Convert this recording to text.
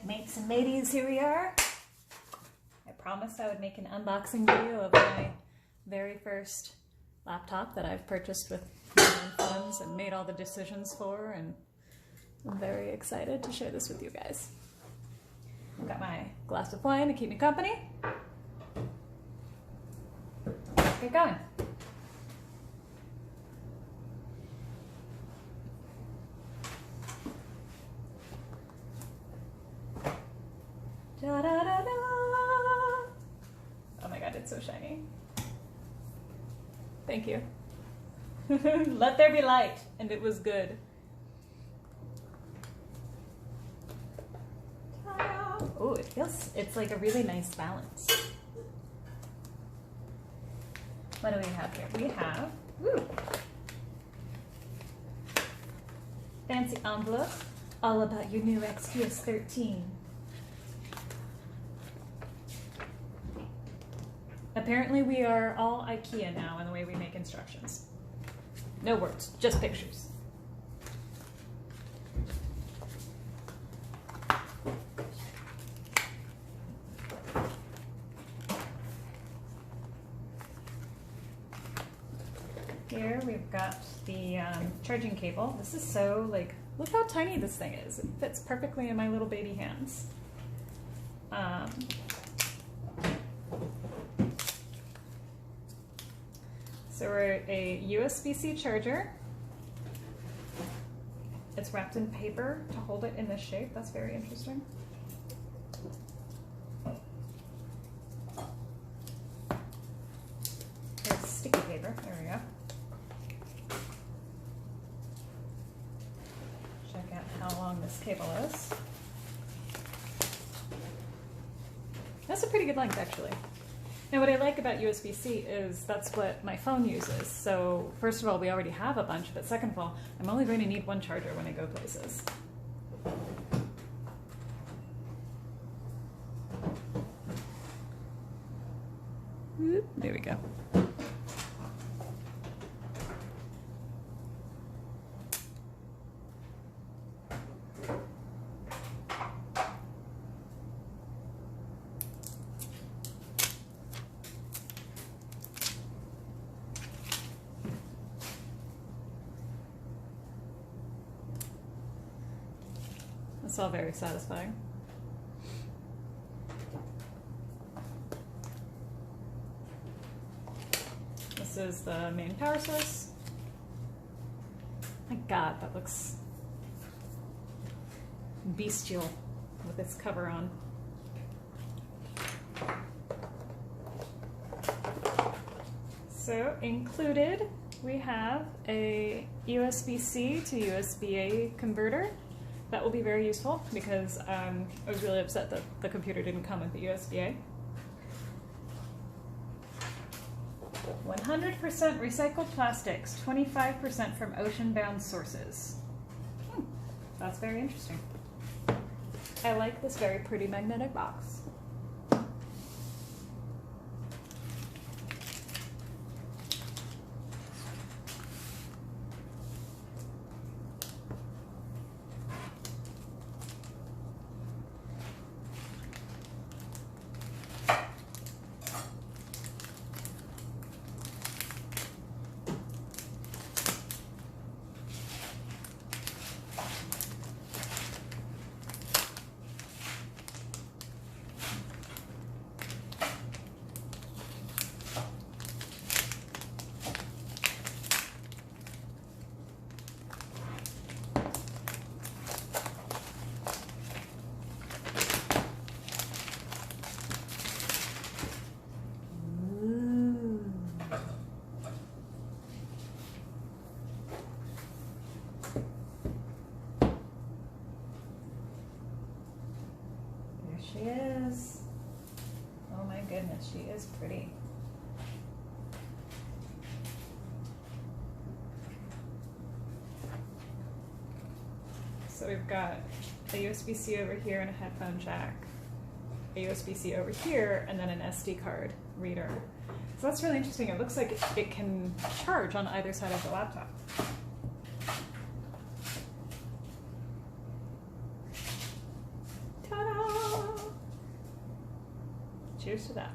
Mates and mateys, here we are. I promised I would make an unboxing video of my very first laptop that I've purchased with my own funds and made all the decisions for, and I'm very excited to share this with you guys. I've got my glass of wine to keep me company. Let's get going. Da, da, da, da. Oh my god, it's so shiny. Thank you. Let there be light, and it was good. Oh, it's like a really nice balance. What do we have here? We have, fancy envelope, all about your new XPS 13. Apparently we are all IKEA now in the way we make instructions. No words, just pictures. Here we've got the charging cable. This is so, like, look how tiny this thing is. It fits perfectly in my little baby hands. So we're a USB-C charger. It's wrapped in paper to hold it in this shape. That's very interesting. There's sticky paper. There we go. Check out how long this cable is. That's a pretty good length, actually. Now what I like about USB-C is that's what my phone uses. So first of all, we already have a bunch, but second of all, I'm only going to need one charger when I go places. There we go. It's all very satisfying. This is the main power source. My god, that looks bestial with its cover on. So included, we have a USB-C to USB-A converter. That will be very useful because I was really upset that the computer didn't come with the USB-A. 100% recycled plastics, 25% from ocean-bound sources. That's very interesting. I like this very pretty magnetic box. She is. Oh my goodness, she is pretty. So we've got a USB-C over here and a headphone jack, a USB-C over here, and then an SD card reader. So that's really interesting. It looks like it can charge on either side of the laptop. Ta-da! Cheers to that.